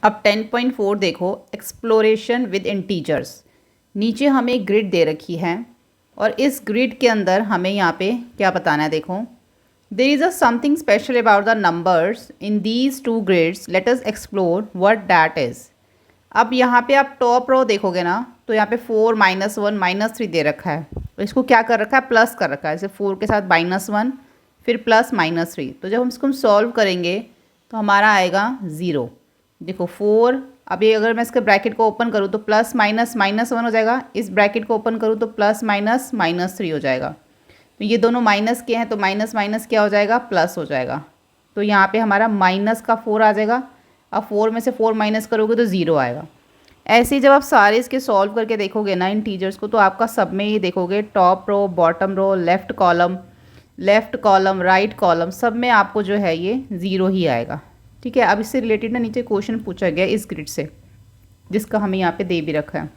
अब 10.4 देखो, exploration with integers. नीचे हमें एक ग्रिड दे रखी है और इस ग्रिड के अंदर हमें यहाँ पे क्या बताना है। देखो, there is a something special about the numbers in these two grids, let us explore what that is. अब यहाँ पे आप टॉप रो देखोगे ना, तो यहाँ पे 4 -1 -3 दे रखा है। तो इसको क्या कर रखा है, प्लस कर रखा है। जैसे 4 के साथ -1 फिर प्लस -3। तो जब हम इसको सॉल्व करेंगे तो हमारा आएगा 0। देखो 4, अभी अगर मैं इसके ब्रैकेट को ओपन करूँ तो प्लस माइनस -1 हो जाएगा। इस ब्रैकेट को ओपन करूँ तो प्लस माइनस -3 हो जाएगा। तो ये दोनों माइनस के हैं तो माइनस माइनस क्या हो जाएगा, प्लस हो जाएगा। तो यहाँ पे हमारा माइनस का 4 आ जाएगा। अब 4 में से 4 माइनस करोगे तो 0 आएगा। ऐसे ही जब आप सारे इसके सॉल्व करके देखोगे ना इंटीजर्स को, तो आपका सब में ये देखोगे top row, bottom row, left column, right column, सब में आपको जो है ये 0 ही आएगा। ठीक है। अब इससे रिलेटेड ना नीचे क्वेश्चन पूछा गया इस ग्रिड से, जिसका हमें यहाँ पे दे भी रखा है।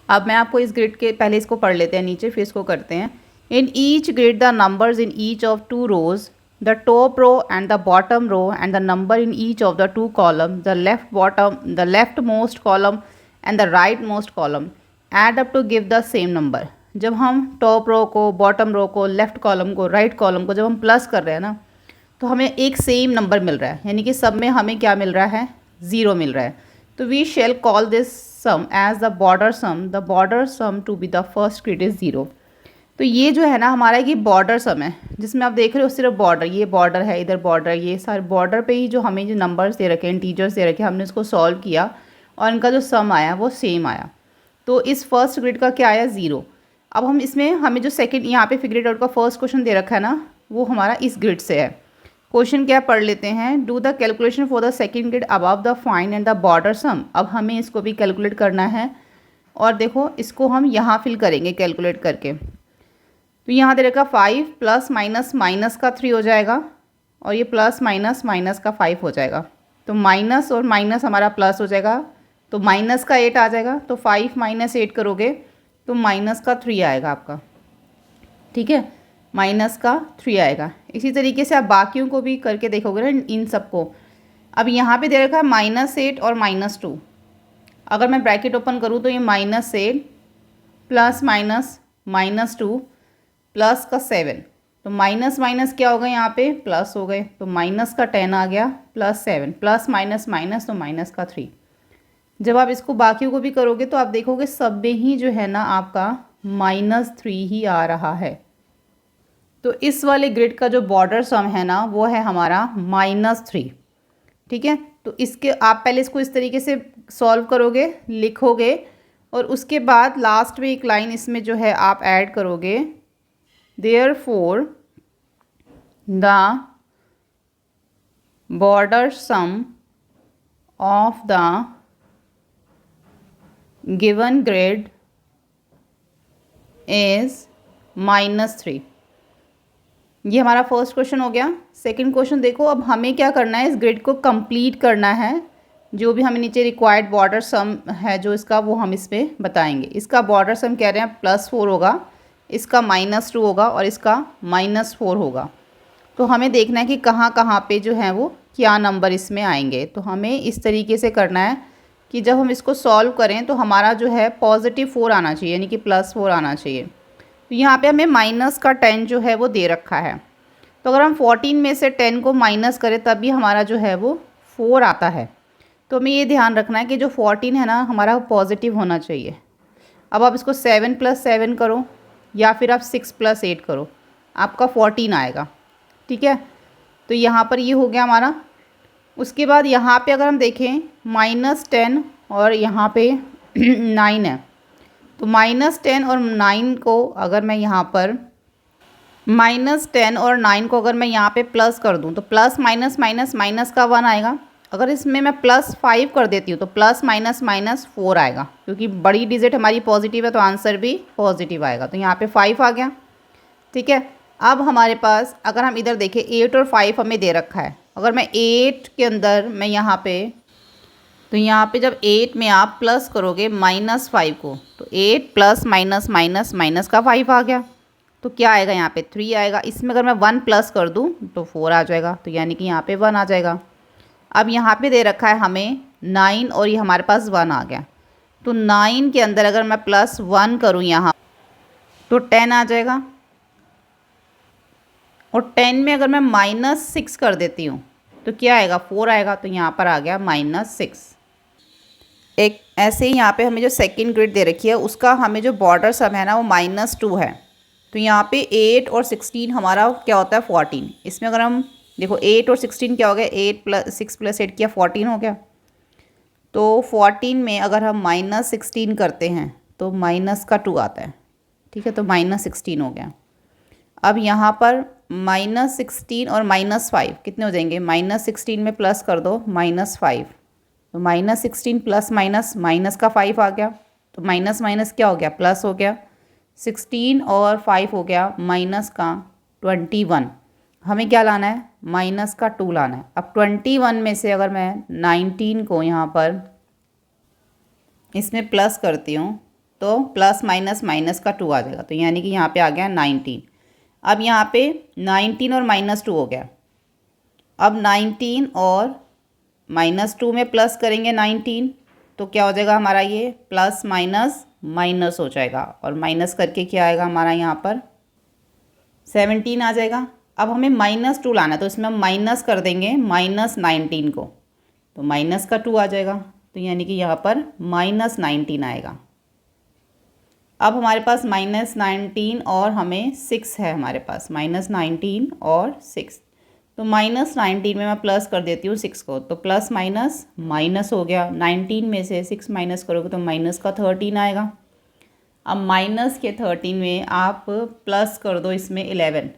अब मैं आपको इस ग्रिड के पहले इसको पढ़ लेते हैं नीचे, फिर इसको करते हैं। In each grid the numbers in each of 2 rows, the top row and the bottom row and the number in each of the 2 column, the left most column and the right most column add up to give the same number. जब हम top row को, bottom row को, left column को, right column को जब हम plus कर रहे हैं ना, तो हमें एक सेम नंबर मिल रहा है, यानी कि सब में हमें क्या मिल रहा है, 0 मिल रहा है। तो we shall call this sum as the border sum to be the first grid is 0। तो ये जो है ना हमारा ये बॉर्डर सम है, जिसमें आप देख रहे हो सिर्फ बॉर्डर, ये बॉर्डर है, इधर बॉर्डर, ये सारे बॉर्डर पे ही जो हमें जो नंबर्स दे रखे हैं, इंटीजर्स दे रखे हैं, हमने इसको सॉल्व किया और इनका जो सम आया वो सेम आया। तो इस फर्स्ट ग्रिड का क्या आया, 0। अब हम इसमें हमें जो सेकंड यहाँ पे फिगर इट आउट का फर्स्ट क्वेश्चन दे रखा है ना, वो हमारा इस ग्रिड से है। क्वेश्चन क्या पढ़ लेते हैं। Do the calculation for the second grid above the fine and the border sum. अब हमें इसको भी कैलकुलेट करना है और देखो इसको हम यहाँ फिल करेंगे कैलकुलेट करके। तो यहाँ दे रखा 5 प्लस माइनस माइनस का 3 हो जाएगा और ये प्लस माइनस माइनस का 5 हो जाएगा। तो माइनस और माइनस हमारा प्लस हो जाएगा, तो माइनस का 8 आ जाएगा। तो 5 - 8 करोगे तो माइनस का 3 आएगा आपका। ठीक है, माइनस का 3 आएगा। इसी तरीके से आप बाकियों को भी करके देखोगे ना इन सबको। अब यहाँ पे दे रखा है -8 और -2। अगर मैं ब्रैकेट ओपन करूँ तो ये -8 प्लस माइनस -2 प्लस का 7। तो माइनस माइनस क्या हो गए, यहाँ पे प्लस हो गए। तो माइनस का 10 आ गया प्लस 7 प्लस माइनस माइनस तो माइनस का 3। जब आप इसको बाकियों को भी करोगे तो आप देखोगे सब में ही जो है ना आपका -3 ही आ रहा है। तो इस वाले ग्रिड का जो बॉर्डर सम है ना वो है हमारा -3। ठीक है, तो इसके आप पहले इसको इस तरीके से सॉल्व करोगे, लिखोगे और उसके बाद लास्ट में एक लाइन इसमें जो है आप ऐड करोगे। Therefore the border sum of the given grid is -3। ये हमारा फर्स्ट क्वेश्चन हो गया। सेकंड क्वेश्चन देखो, अब हमें क्या करना है, इस ग्रिड को कंप्लीट करना है। जो भी हमें नीचे रिक्वायर्ड बॉर्डर सम है जो इसका, वो हम इस पर बताएंगे। इसका बॉर्डर सम कह रहे हैं +4 होगा, इसका -2 होगा और इसका -4 होगा। तो हमें देखना है कि कहाँ कहाँ पे जो है वो क्या नंबर इसमें आएंगे। तो हमें इस तरीके से करना है कि जब हम इसको सॉल्व करें तो हमारा जो है +4 आना चाहिए, यानी कि +4 आना चाहिए। तो यहाँ पे हमें माइनस का 10 जो है वो दे रखा है। तो अगर हम 14 में से 10 को माइनस करें तभी हमारा जो है वो 4 आता है। तो हमें ये ध्यान रखना है कि जो 14 है ना हमारा पॉजिटिव होना चाहिए। अब आप इसको 7 + 7 करो या फिर आप 6 + 8 करो, आपका 14 आएगा। ठीक है, तो यहाँ पर ये हो गया हमारा। उसके बाद यहाँ पे अगर हम देखें -10 और यहाँ पे 9 है। तो -10 और 9 को अगर मैं यहाँ पर -10 और 9 को अगर मैं यहाँ पे प्लस कर दूँ तो प्लस माइनस माइनस माइनस का 1 आएगा। अगर इसमें मैं +5 कर देती हूँ तो प्लस माइनस माइनस 4 आएगा, क्योंकि बड़ी डिजिट हमारी पॉजिटिव है तो आंसर भी पॉजिटिव आएगा। तो यहाँ पे 5 आ गया। ठीक है, अब हमारे पास अगर हम इधर देखें 8 और 5 हमें दे रखा है। अगर मैं 8 के अंदर मैं यहाँ पे, तो यहाँ पे जब 8 में आप प्लस करोगे -5 को, तो 8 प्लस माइनस माइनस माइनस का 5 आ गया। तो क्या आएगा, यहाँ पे 3 आएगा। इसमें अगर मैं 1 प्लस कर दूँ तो 4 आ जाएगा, तो यानी कि यहाँ पे 1 आ जाएगा। अब यहाँ पे दे रखा है हमें 9 और ये हमारे पास 1 आ गया। तो 9 के अंदर अगर मैं +1 करूँ यहाँ तो 10 आ जाएगा, और 10 में अगर मैं -6 कर देती हूँ तो क्या आएगा, 4 आएगा। तो यहाँ पर आ गया -6। एक ऐसे ही यहाँ पे हमें जो सेकंड ग्रिड दे रखी है उसका हमें जो बॉर्डर सम है ना वो -2 है। तो यहाँ पे 8 और 16 हमारा क्या होता है 14। इसमें अगर हम देखो 8 और 16 क्या हो गया, 8 + 6 + 8 किया 14 हो गया। तो 14 में अगर हम -16 करते हैं तो -2 आता है, ठीक है। तो -16 हो गया। अब यहाँ पर -16 और -5 कितने हो जाएंगे, -16 में प्लस कर दो -5, तो -16 प्लस माइनस का 5 आ गया। तो माइनस माइनस क्या हो गया, प्लस हो गया। 16 और 5 हो गया माइनस का 21। हमें क्या लाना है, माइनस का 2 लाना है। अब 21 में से अगर मैं 19 को यहाँ पर इसमें प्लस करती हूँ तो प्लस माइनस माइनस का 2 आ जाएगा। तो यानी कि यहाँ पे आ गया 19। अब यहाँ पे 19 और -2 हो गया। अब 19 और -2 में प्लस करेंगे 19 तो क्या हो जाएगा हमारा, ये प्लस माइनस माइनस हो जाएगा, और माइनस करके क्या आएगा हमारा यहाँ पर 17 आ जाएगा। अब हमें -2 लाना है तो इसमें हम माइनस कर देंगे -19 को, तो माइनस का 2 आ जाएगा। तो यानी कि यहाँ पर -19 आएगा। अब हमारे पास -19 और हमें 6 है, हमारे पास -19 और 6। तो -19 में मैं प्लस कर देती हूँ 6 को, तो प्लस माइनस माइनस हो गया। 19 में से 6 माइनस करोगे तो माइनस का 13 आएगा। अब माइनस के 13 में आप प्लस कर दो इसमें 11,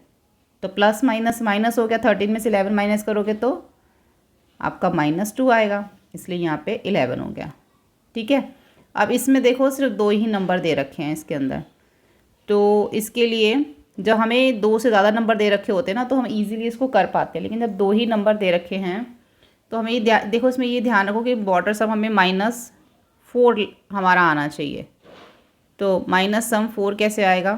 तो प्लस माइनस माइनस हो गया। 13 में से 11 माइनस करोगे तो आपका -2 आएगा, इसलिए यहाँ पे 11 हो गया, ठीक है। अब इसमें देखो सिर्फ 2 ही नंबर दे रखे हैं इसके अंदर, तो इसके लिए जब हमें 2 से ज़्यादा नंबर दे रखे होते हैं ना तो हम इजीली इसको कर पाते हैं, लेकिन जब 2 ही नंबर दे रखे हैं तो हमें ये देखो इसमें ये ध्यान रखो कि बॉर्डर सम हमें -4 हमारा आना चाहिए। तो -4 कैसे आएगा,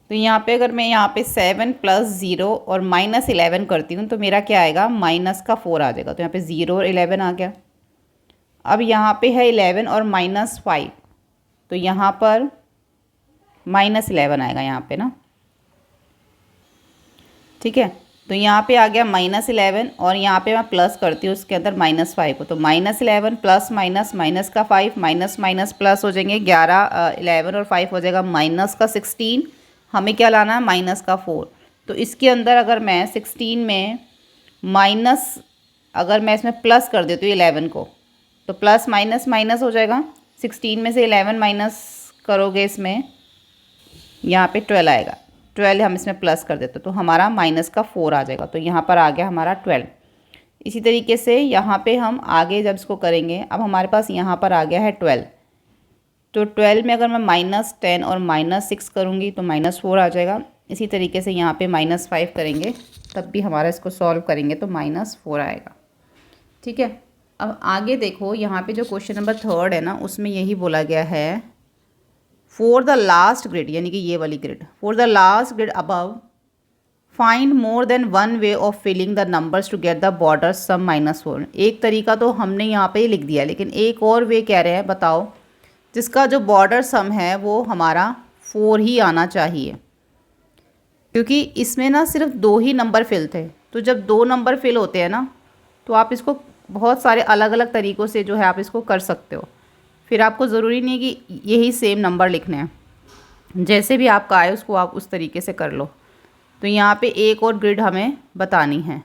तो यहाँ पे अगर मैं यहाँ पे 7 + 0 और -11 करती हूँ तो मेरा क्या आएगा, -4 आ जाएगा। तो यहाँ पे 0 और 11 आ गया। अब यहाँ पे है 11 और -5, तो यहाँ पर -11 आएगा यहाँ पे ना, ठीक है। तो यहाँ पे आ गया -11 और यहाँ पे मैं प्लस करती हूँ उसके अंदर -5 को, तो -11 प्लस माइनस माइनस का 5 माइनस माइनस प्लस हो जाएंगे 11, 11 और 5 हो जाएगा माइनस का 16। हमें क्या लाना है, माइनस का 4। तो इसके अंदर अगर मैं 16 में माइनस, अगर मैं इसमें प्लस कर देती हूँ 11 को, तो प्लस माइनस माइनस हो जाएगा। 16 में से 11 माइनस करोगे इसमें यहाँ पे 12 आएगा। 12 हम इसमें प्लस कर देते तो हमारा -4 आ जाएगा। तो यहाँ पर आ गया हमारा 12। इसी तरीके से यहाँ पे हम आगे जब इसको करेंगे, अब हमारे पास यहाँ पर आ गया है 12। तो 12 में अगर मैं -10 और -6 करूँगी तो -4 आ जाएगा। इसी तरीके से यहाँ पे -5 करेंगे तब भी हमारा इसको सॉल्व करेंगे तो -4 आएगा, ठीक है। अब आगे देखो यहाँ पे जो क्वेश्चन नंबर 3 है ना उसमें यही बोला गया है, फॉर द लास्ट ग्रिड, यानी कि ये वाली grid, for the last grid above find more than one way of filling the numbers to get the border sum -4। एक तरीका तो हमने यहाँ पे लिख दिया, लेकिन एक और वे कह रहे हैं, बताओ जिसका जो बॉर्डर सम है वो हमारा 4 ही आना चाहिए, क्योंकि इसमें ना सिर्फ 2 ही नंबर फिल थे। तो जब 2 नंबर फिल होते हैं ना तो आप इसको बहुत सारे अलग अलग तरीक़ों से जो है आप इसको कर सकते हो। फिर आपको ज़रूरी नहीं कि यही सेम नंबर लिखने हैं, जैसे भी आपका आए उसको आप उस तरीके से कर लो। तो यहाँ पे एक और ग्रिड हमें बतानी है,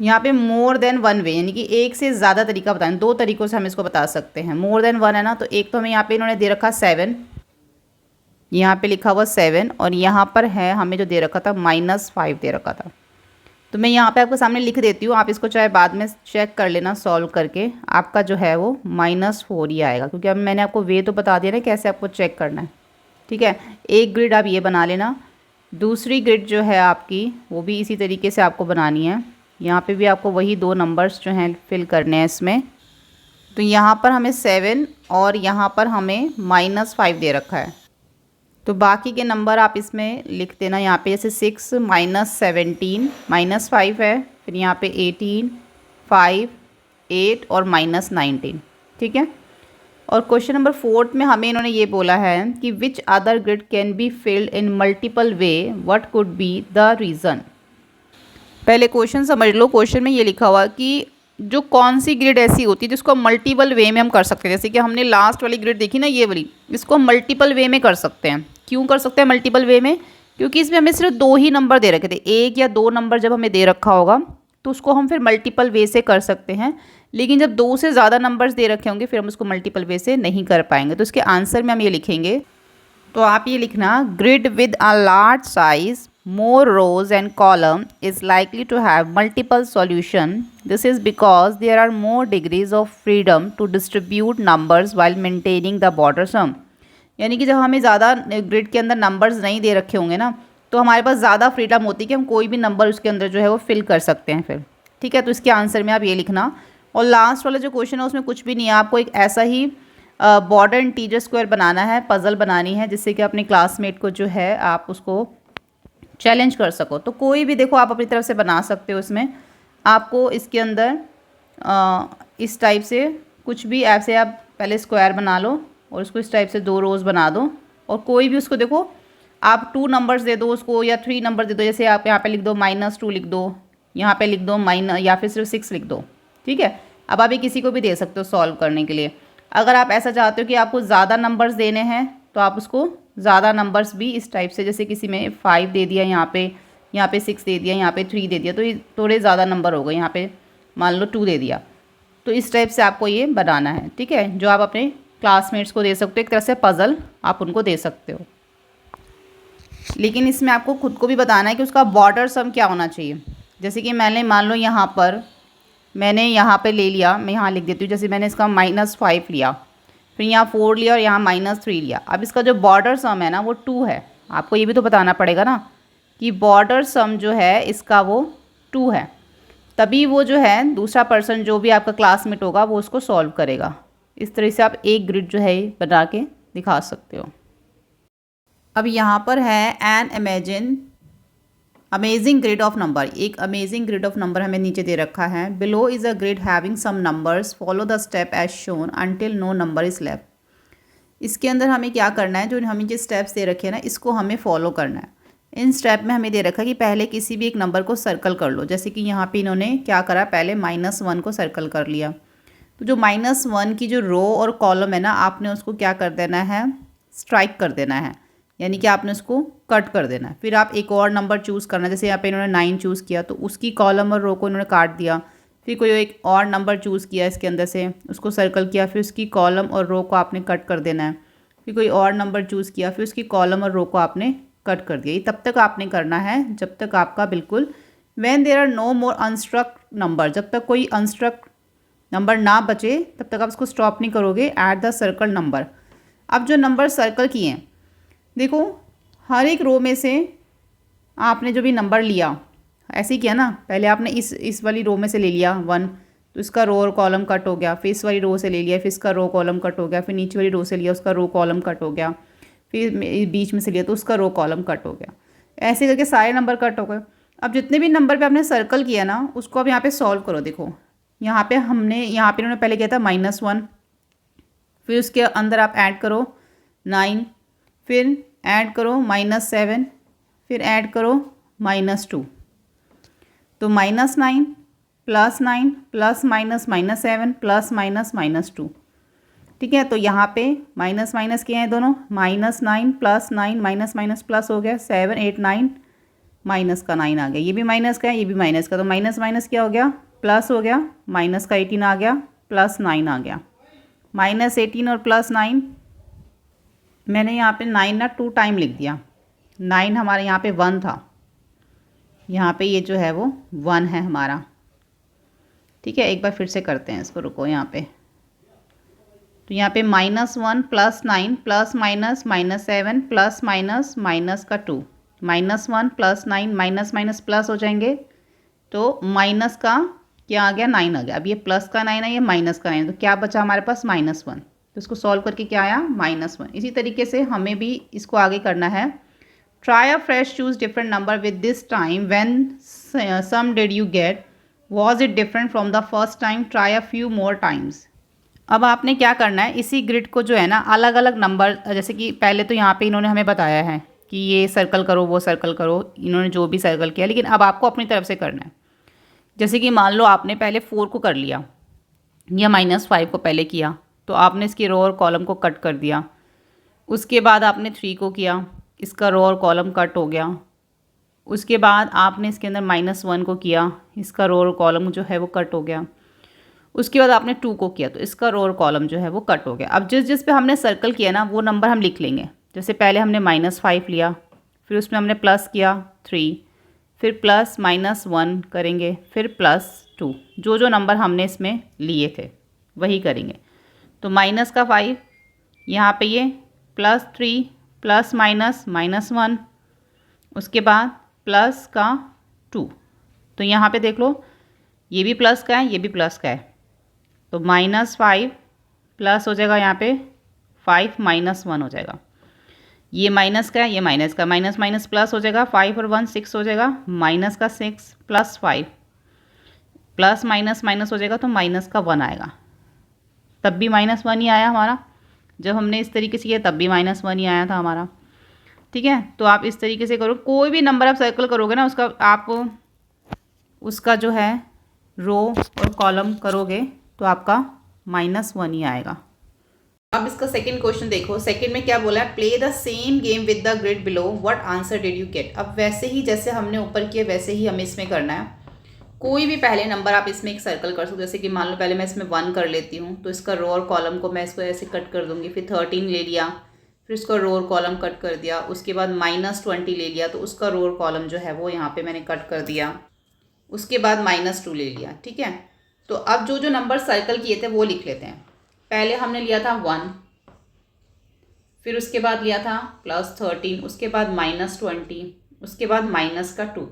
यहाँ पे मोर देन वन वे, यानी कि एक से ज़्यादा तरीका बताएं। 2 तरीक़ों से हम इसको बता सकते हैं। मोर देन वन है ना, तो एक तो हमें यहाँ पे इन्होंने दे रखा 7, यहाँ पे लिखा हुआ 7, और यहाँ पर है हमें जो दे रखा था -5 दे रखा था। तो मैं यहाँ पे आपके सामने लिख देती हूँ, आप इसको चाहे बाद में चेक कर लेना सॉल्व करके, आपका जो है वो -4 ही आएगा, क्योंकि अब मैंने आपको वे तो बता दिया ना कैसे आपको चेक करना है, ठीक है। एक ग्रिड आप ये बना लेना, दूसरी ग्रिड जो है आपकी वो भी इसी तरीके से आपको बनानी है। यहाँ पे भी आपको वही 2 नंबर्स जो हैं फिल करने हैं इसमें। तो यहाँ पर हमें 7 और यहाँ पर हमें -5 दे रखा है, तो बाकी के नंबर आप इसमें लिख देना। यहाँ पे जैसे 6 -17 -5 है, फिर यहाँ पे 18, 5, 8 और -19, ठीक है। और क्वेश्चन नंबर 4 में हमें इन्होंने ये बोला है कि which other grid can be filled in multiple way, what could be the reason. पहले क्वेश्चन समझ लो। क्वेश्चन में ये लिखा हुआ कि जो कौन सी ग्रिड ऐसी होती है जिसको मल्टीपल वे में हम कर सकते हैं। जैसे कि हमने लास्ट वाली ग्रिड देखी ना, ये वाली, इसको मल्टीपल वे में कर सकते हैं। क्यों कर सकते हैं मल्टीपल वे में? क्योंकि इसमें हमें सिर्फ 2 ही नंबर दे रखे थे। 1 या 2 नंबर जब हमें दे रखा होगा तो उसको हम फिर मल्टीपल वे से कर सकते हैं, लेकिन जब 2 से ज़्यादा नंबर्स दे रखे होंगे फिर हम उसको मल्टीपल वे से नहीं कर पाएंगे। तो इसके आंसर में हम ये लिखेंगे, तो आप ये लिखना, grid with a large size, more rows and column is likely to have multiple solution. This is because there are more degrees of freedom to distribute numbers while maintaining the border sum. यानी कि जब हमें ज़्यादा grid के अंदर numbers नहीं दे रखे होंगे ना, तो हमारे पास ज़्यादा फ्रीडम होती है कि हम कोई भी नंबर उसके अंदर जो है वो फिल कर सकते हैं फिर, ठीक है। तो इसके आंसर में आप ये लिखना। और लास्ट वाला जो क्वेश्चन है उसमें कुछ भी नहीं है, आपको एक ऐसा ही बॉर्डर इंटीजर स्क्वायर बनाना है, पजल बनानी है, जिससे कि अपने क्लासमेट को जो है आप उसको चैलेंज कर सको। तो कोई भी देखो आप अपनी तरफ से बना सकते हो। इसमें आपको इसके अंदर इस टाइप से कुछ भी ऐसे आप पहले स्क्वायर बना लो और उसको इस टाइप से 2 रोज़ बना दो, और कोई भी उसको देखो आप 2 नंबर्स दे दो उसको, या 3 नंबर दे दो। जैसे आप यहाँ पे लिख दो -2 लिख दो, यहाँ पे लिख दो या फिर सिर्फ 6 लिख दो, ठीक है। अब आप ये किसी को भी दे सकते हो सॉल्व करने के लिए। अगर आप ऐसा चाहते हो कि आपको ज़्यादा नंबर्स देने हैं तो आप उसको ज़्यादा नंबर्स भी इस टाइप से, जैसे किसी में 5 दे दिया, यहाँ पे 6 दे दिया, यहाँ पे 3 दे दिया, तो ये थोड़े ज़्यादा नंबर हो गए। यहाँ पे मान लो 2 दे दिया, तो इस टाइप से आपको ये बनाना है, ठीक है, जो आप अपने क्लासमेट्स को दे सकते हो। एक तरह से पज़ल आप उनको दे सकते हो, लेकिन इसमें आपको खुद को भी बताना है कि उसका बॉर्डर सम क्या होना चाहिए। जैसे कि मैंने मान लो मैंने यहाँ पर ले लिया, मैं यहाँ लिख देती हूँ, जैसे मैंने इसका -5 लिया, फिर यहाँ 4 लिया और यहाँ -3 लिया। अब इसका जो बॉर्डर सम है ना वो 2 है। आपको ये भी तो बताना पड़ेगा ना कि बॉर्डर सम जो है इसका वो 2 है, तभी वो जो है दूसरा पर्सन जो भी आपका क्लासमेट होगा वो उसको सॉल्व करेगा। इस तरह से आप एक ग्रिड जो है बना के दिखा सकते हो। अब यहाँ पर है an amazing grid of number. एक अमेजिंग ग्रिड ऑफ नंबर हमें नीचे दे रखा है। Below is a grid having some numbers, follow the step as shown until no number is left. इसके अंदर हमें क्या करना है, जो हमें जो स्टेप्स दे रखे हैं ना इसको हमें फॉलो करना है। इन स्टेप में हमें दे रखा है कि पहले किसी भी एक नंबर को सर्कल कर लो। जैसे कि यहाँ पे इन्होंने क्या करा, पहले -1 को सर्कल कर लिया। तो जो -1 की जो रो और कॉलम है ना, आपने उसको क्या कर देना है, स्ट्राइक कर देना है, यानी कि आपने उसको कट कर देना है। फिर आप एक और नंबर चूज़ करना है। जैसे यहाँ पे इन्होंने 9 चूज़ किया तो उसकी कॉलम और रो को इन्होंने काट दिया। फिर कोई एक और नंबर चूज़ किया इसके अंदर से, उसको सर्कल किया, फिर उसकी कॉलम और रो को आपने कट कर देना है। फिर कोई और नंबर चूज़ किया, फिर उसकी कॉलम और रो को आपने कट कर दिया। ये तब तक आपने करना है जब तक आपका बिल्कुल when there are no more unstruck number, जब तक कोई अनस्ट्रक नंबर ना बचे तब तक आप इसको स्टॉप नहीं करोगे एट द सर्कल नंबर। अब जो नंबर सर्कल किए हैं, देखो हर एक रो में से आपने जो भी नंबर लिया, ऐसे ही किया ना, पहले आपने इस वाली रो में से ले लिया 1, तो इसका रो और कॉलम कट हो गया। फिर इस वाली रो से ले लिया, फिर इसका रो कॉलम कट हो गया। फिर नीचे वाली रो से लिया, उसका रो कॉलम कट हो गया। फिर बीच में से लिया तो उसका रो कॉलम कट हो गया। ऐसे करके सारे नंबर कट हो गए। अब जितने भी नंबर पे आपने सर्कल किया ना उसको अब यहाँ पे सॉल्व करो। देखो यहाँ पे इन्होंने पहले किया था -1, फिर उसके अंदर आप ऐड करो 9, फिर ऐड करो -7, फिर ऐड करो -2, तो -9 +9 प्लस माइनस -7 प्लस माइनस -2, ठीक है। तो यहाँ पे माइनस माइनस किए हैं दोनों, -9 + 9 माइनस माइनस प्लस हो गया, 7 8 9 माइनस का 9 आ गया। ये भी माइनस का है, ये भी माइनस का, तो माइनस माइनस क्या हो गया, प्लस हो गया। माइनस का 18 आ गया, +9 आ गया। -18 और +9, मैंने यहाँ पे 9 ना 2 टाइम लिख दिया। 9 हमारे यहाँ पे 1 था, यहाँ पे ये जो है वो 1 है हमारा, ठीक है। एक बार फिर से करते हैं इसको, रुको यहाँ पे। तो यहाँ पे -1 + 9 plus minus -7 plus minus minus का 2, -1 + 9 माइनस माइनस प्लस हो जाएंगे, तो माइनस का क्या आ गया, 9 आ गया। अब ये प्लस का 9 है, ये माइनस का 9, तो क्या बचा हमारे पास -1। तो इसको सॉल्व करके क्या आया, -1। इसी तरीके से हमें भी इसको आगे करना है। Try a fresh choose different number with this time when sum did you get. Was it different from the first time, try a few more times. अब आपने क्या करना है, इसी ग्रिड को जो है ना अलग अलग नंबर, जैसे कि पहले तो यहाँ पे इन्होंने हमें बताया है कि ये सर्कल करो वो सर्कल करो, इन्होंने जो भी सर्कल किया, लेकिन अब आपको अपनी तरफ से करना है। जैसे कि मान लो आपने पहले 4 को कर लिया या -5 को पहले किया, तो आपने इसकी रो और कॉलम को कट कर दिया। उसके बाद आपने 3 को किया, इसका रो और कॉलम कट हो गया। उसके बाद आपने इसके अंदर -1 को किया, इसका रो और कॉलम जो है वो कट हो गया। उसके बाद आपने 2 को किया, तो इसका रो और कॉलम जो है वो कट हो गया। अब जिस जिस पे हमने सर्कल किया ना वो नंबर हम लिख लेंगे। जैसे पहले हमने -5 लिया, फिर उसमें हमने प्लस किया 3, फिर प्लस -1 करेंगे, फिर +2, जो जो नंबर हमने इसमें लिए थे वही करेंगे। तो -5 यहाँ पे ये +3 प्लस -1, उसके बाद प्लस का 2, तो यहाँ पे देख लो ये भी प्लस का है ये भी प्लस का है, तो -5 प्लस हो जाएगा यहाँ पे 5 -1 हो जाएगा। ये माइनस का है ये माइनस का, माइनस माइनस प्लस हो जाएगा, 5 और 1 6 हो जाएगा, माइनस का 6 प्लस 5 प्लस माइनस माइनस हो जाएगा, तो माइनस का 1 आएगा। तब भी -1 ही आया हमारा, जब हमने इस तरीके से किया तब भी -1 ही आया था हमारा। ठीक है, तो आप इस तरीके से करो, कोई भी नंबर आप सर्कल करोगे ना उसका आप उसका जो है रो और कॉलम करोगे तो आपका -1 ही आएगा। अब इसका सेकंड क्वेश्चन देखो, सेकंड में क्या बोला है, play the same game with the grid below, what answer did you gate. अब वैसे ही जैसे हमने ऊपर किया वैसे ही हमें इसमें करना है। कोई भी पहले नंबर आप इसमें एक सर्कल कर सकते हो, जैसे कि मान लो पहले मैं इसमें 1 कर लेती हूँ, तो इसका रो और कॉलम को मैं इसको ऐसे कट कर दूँगी। फिर 13 ले लिया, फिर इसका रो और कॉलम कट कर दिया। उसके बाद -20 ले लिया, तो उसका रो और कॉलम जो है वो यहाँ पे मैंने कट कर दिया। उसके बाद -2 ले लिया। ठीक है, तो अब जो जो नंबर सर्कल किए थे वो लिख लेते हैं। पहले हमने लिया था 1, फिर उसके बाद लिया था +13, उसके बाद -20, उसके बाद -2।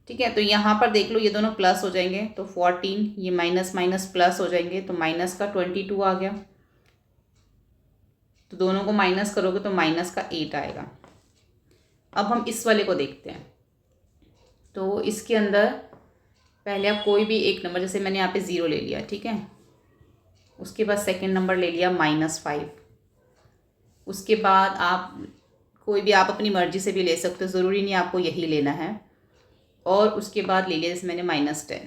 ठीक है, तो यहाँ पर देख लो ये दोनों प्लस हो जाएंगे, तो 14, ये माइनस माइनस प्लस हो जाएंगे, तो -22 आ गया। तो दोनों को माइनस करोगे तो -8 आएगा। अब हम इस वाले को देखते हैं। तो इसके अंदर पहले आप कोई भी एक नंबर, जैसे मैंने यहाँ पे 0 ले लिया। ठीक है, उसके बाद सेकंड नंबर ले लिया -5। उसके बाद आप कोई भी आप अपनी मर्ज़ी से भी ले सकते हो, ज़रूरी नहीं आपको यही लेना है। और उसके बाद ले लिया जैसे मैंने -10।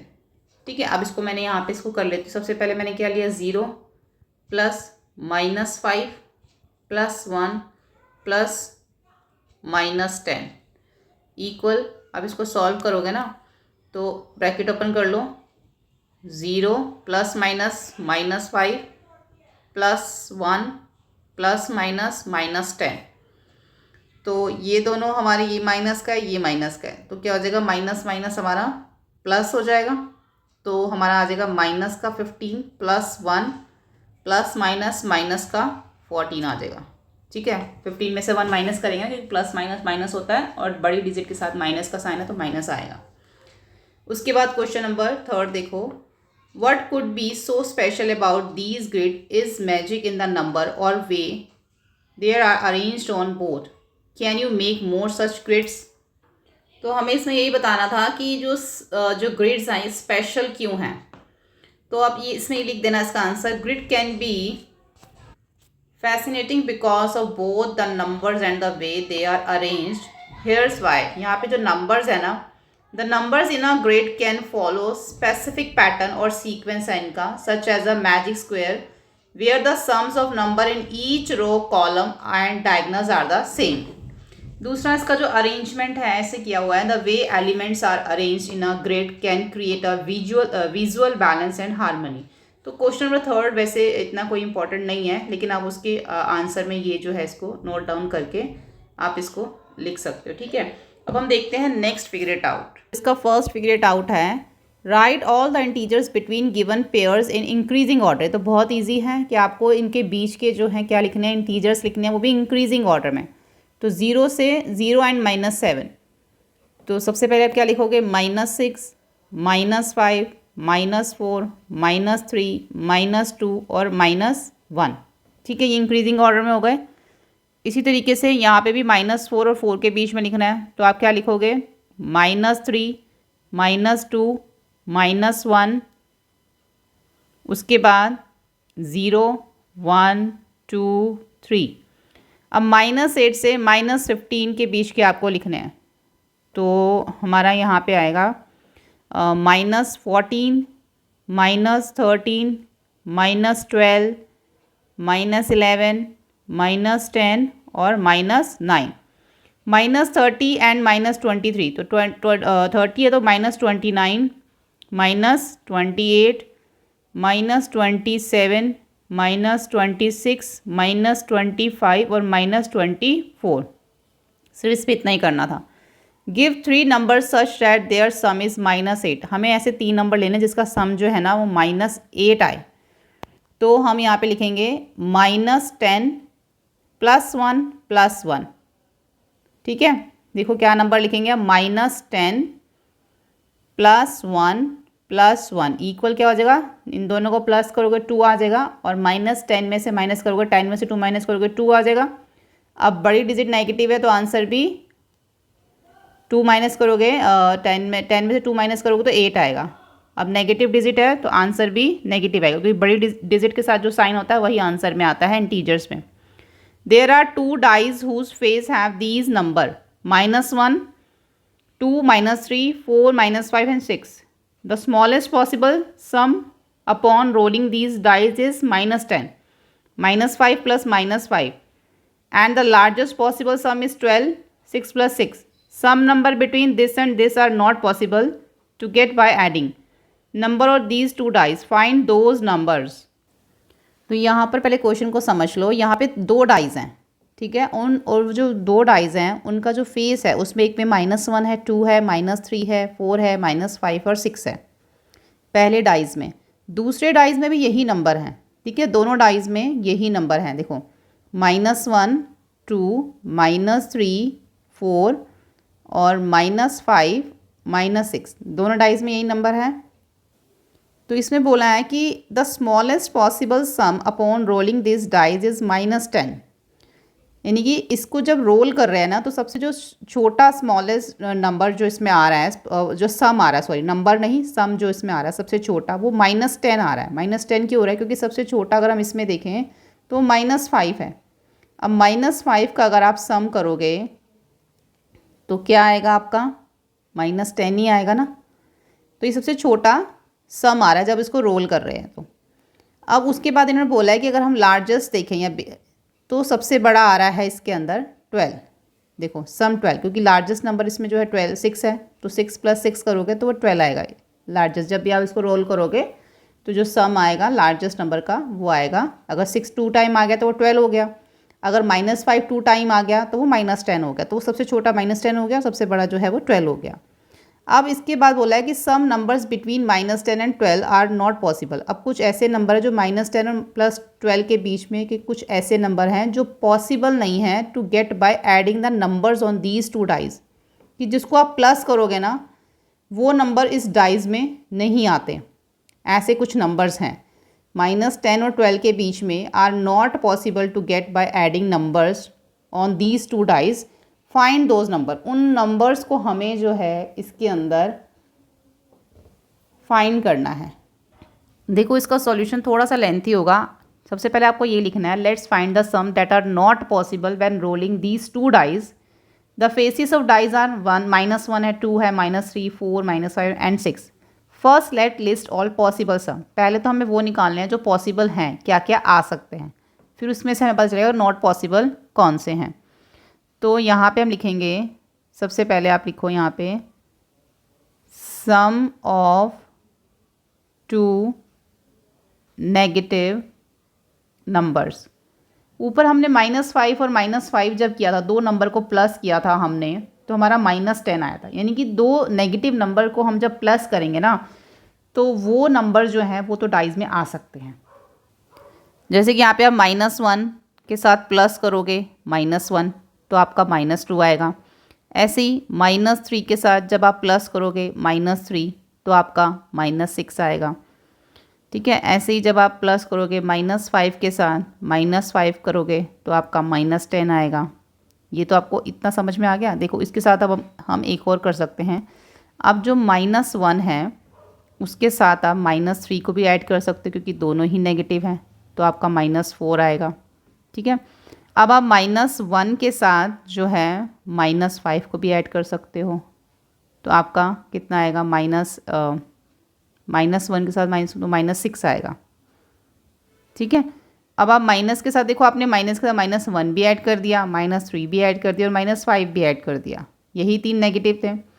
ठीक है, अब इसको मैंने यहाँ पे इसको कर लेती हूँ। सबसे पहले मैंने क्या लिया, 0 प्लस -5 प्लस 1 प्लस -10 इक्वल, अब इसको सॉल्व करोगे ना तो ब्रैकेट ओपन कर लो, 0 प्लस -5 प्लस 1 प्लस -10। तो ये दोनों हमारे, ये माइनस का है ये माइनस का है, तो क्या हो जाएगा, माइनस माइनस हमारा प्लस हो जाएगा। तो हमारा आ जाएगा -15 प्लस 1 प्लस माइनस का 14 आ जाएगा। ठीक है, 15 में से 1 माइनस करेंगे क्योंकि प्लस माइनस माइनस होता है और बड़ी डिजिट के साथ माइनस का साइन है तो माइनस आएगा। उसके बाद क्वेश्चन नंबर 3 देखो, what could be so special about these grid, is magic in the number और way there are arranged on both, can you make more such grids. तो हमें इसमें यही बताना था कि जो ग्रिड्स हैं स्पेशल क्यों हैं। तो अब ये इसमें लिख देना इसका answer, grid can be fascinating because of both the numbers and the way they are arranged, here's why. यहाँ पे जो नंबर्स है ना, the numbers in a grid can follow specific pattern और सीक्वेंस है इनका, such as a magic square where the sums of number in each row, column and diagonals are the same। दूसरा इसका जो अरेंजमेंट है ऐसे किया हुआ है, the way elements are arranged in a grid can create a visual balance and harmony. तो question number 3 वैसे इतना कोई इंपॉर्टेंट नहीं है, लेकिन आप उसके आंसर में ये जो है इसको नोट डाउन करके आप इसको लिख सकते हो। ठीक है, अब हम देखते हैं नेक्स्ट फिगर इट आउट। इसका फर्स्ट फिगर इट आउट है, right all the integers between given pairs in increasing order. तो बहुत ईजी है कि आपको इनके बीच के जो हैं क्या लिखने हैं, इंटीजर्स लिखने हैं, वो भी इंक्रीजिंग ऑर्डर में। तो 0 से 0 एंड -7। तो सबसे पहले आप क्या लिखोगे, -6 -5 -4 -3 -2 और -1। ठीक है, ये इंक्रीजिंग ऑर्डर में हो गए। इसी तरीके से यहाँ पे भी -4 और 4 के बीच में लिखना है, तो आप क्या लिखोगे, -3 -2 -1, उसके बाद 0, 1, 2, 3। अब -8 से -15 के बीच के आपको लिखने हैं, तो हमारा यहाँ पे आएगा -14, -13, -12, -11, -10 और -9। -30 एंड -23, तो 30 है तो -29, -28, -27, -26, -25 और -24। सिर्फ इस पर इतना ही करना था। Give 3 number such that their sum is -8। हमें ऐसे 3 नंबर लेने जिसका सम जो है ना वो -8 आए। तो हम यहाँ पे लिखेंगे -10 +1 +1। ठीक है, देखो क्या नंबर लिखेंगे हम, -10 +1 +1 इक्वल क्या हो जाएगा, इन दोनों को प्लस करोगे 2 आ जाएगा, और -10 में से माइनस करोगे, 10 में से 2 माइनस करोगे 2 आ जाएगा। अब बड़ी डिजिट नेगेटिव है तो आंसर भी 2 माइनस करोगे, 10 में से 2 माइनस करोगे तो 8 आएगा। अब नेगेटिव डिजिट है तो आंसर भी नेगेटिव आएगा, क्योंकि बड़ी डिजिट के साथ जो साइन होता है वही आंसर में आता है इंटीजर्स में। There are 2 dice whose face have these number -1, 2, -3, 4, -5 and 6. The smallest possible sum upon rolling these dice is -10, -5 plus -5, and the largest possible sum is 12, 6 plus 6. Some number between this and this are not possible to get by adding number of these 2 dice. Find those numbers. तो यहाँ पर पहले question को समझ लो। यहाँ पे 2 dies हैं, ठीक है, और जो 2 डाइज हैं उनका जो फेस है उसमें एक में -1 है, 2 है, -3 है, 4 है, -5 और 6 है पहले डाइज में। दूसरे डाइज में भी यही नंबर हैं, ठीक है, दोनों डाइज में यही नंबर हैं। देखो -1, 2, -3, 4 और -5, -6, दोनों डाइज में यही नंबर है। तो इसमें बोला है कि the smallest possible sum upon rolling this dice is -10, यानी कि इसको जब रोल कर रहे हैं ना तो सबसे जो छोटा स्मॉलेस्ट नंबर जो इसमें आ रहा है, जो सम आ रहा है, सॉरी नंबर नहीं, सम जो इसमें आ रहा है सबसे छोटा वो -10 आ रहा है। -10 क्यों हो रहा है, क्योंकि सबसे छोटा अगर हम इसमें देखें तो -5 है। अब -5 का अगर आप सम करोगे तो क्या आएगा आपका, -10 ही आएगा ना। तो ये सबसे छोटा सम आ रहा है जब इसको रोल कर रहे हैं। तो अब उसके बाद इन्होंने बोला है कि अगर हम लार्जेस्ट देखें या तो सबसे बड़ा आ रहा है इसके अंदर 12। देखो सम 12, क्योंकि लार्जेस्ट नंबर इसमें जो है 12, 6 है, तो 6 + 6 करोगे तो वो 12 आएगा लार्जेस्ट। जब भी आप इसको रोल करोगे तो जो सम आएगा लार्जेस्ट नंबर का वो आएगा। अगर 6 2 टाइम आ गया तो वो 12 हो गया, अगर -5 2 टाइम आ गया तो वो -10 हो गया, तो वो सबसे छोटा -10 हो गया, सबसे बड़ा जो है वो 12 हो गया। अब इसके बाद बोला है कि sum numbers between -10 and 12 are not possible. अब कुछ ऐसे नंबर है जो -10 और +12 के बीच में कि कुछ ऐसे नंबर हैं जो पॉसिबल नहीं है to get by adding the numbers on these 2 dice, कि जिसको आप प्लस करोगे ना वो नंबर इस डाइज में नहीं आते। ऐसे कुछ नंबर्स हैं -10 और 12 के बीच में are not possible to get by adding numbers on these 2 dice. Find those number, उन नंबर्स को हमें जो है इसके अंदर फाइंड करना है। देखो इसका सॉल्यूशन थोड़ा सा लेंथी होगा। सबसे पहले आपको ये लिखना है, let's find the sum that are not possible when rolling these 2 dice. The faces of dice are -1 है, 2 है, -3, 4, -5 and 6। First let list all possible sum. पहले तो हमें वो निकालने हैं जो पॉसिबल हैं, क्या क्या आ सकते हैं, फिर उसमें से हमें पता चलेगा नॉट पॉसिबल कौन से हैं। तो यहाँ पे हम लिखेंगे, सबसे पहले आप लिखो यहाँ पे सम ऑफ 2 नेगेटिव नंबर्स। ऊपर हमने -5 और -5 जब किया था, 2 नंबर को प्लस किया था हमने, तो हमारा -10 आया था। यानी कि 2 नेगेटिव नंबर को हम जब प्लस करेंगे ना तो वो नंबर जो हैं वो तो डाइज में आ सकते हैं। जैसे कि यहाँ पे आप -1 के साथ प्लस करोगे -1 तो आपका -2 आएगा। ऐसे ही -3 के साथ जब आप प्लस करोगे -3 तो आपका -6 आएगा, ठीक है। ऐसे ही जब आप प्लस करोगे -5 के साथ -5 करोगे तो आपका -10 आएगा। ये तो आपको इतना समझ में आ गया। देखो इसके साथ अब हम एक और कर सकते हैं। अब जो -1 है उसके साथ आप -3 को भी ऐड कर सकते हो क्योंकि दोनों ही नेगेटिव हैं, तो आपका -4 आएगा। ठीक है, अब आप -1 के साथ जो है -5 को भी ऐड कर सकते हो, तो आपका कितना आएगा, -1 के साथ -6 आएगा। ठीक है, अब आप माइनस के साथ देखो, आपने माइनस के साथ -1 भी ऐड कर दिया, -3 भी ऐड कर दिया और -5 भी ऐड कर दिया, यही 3 नेगेटिव थे।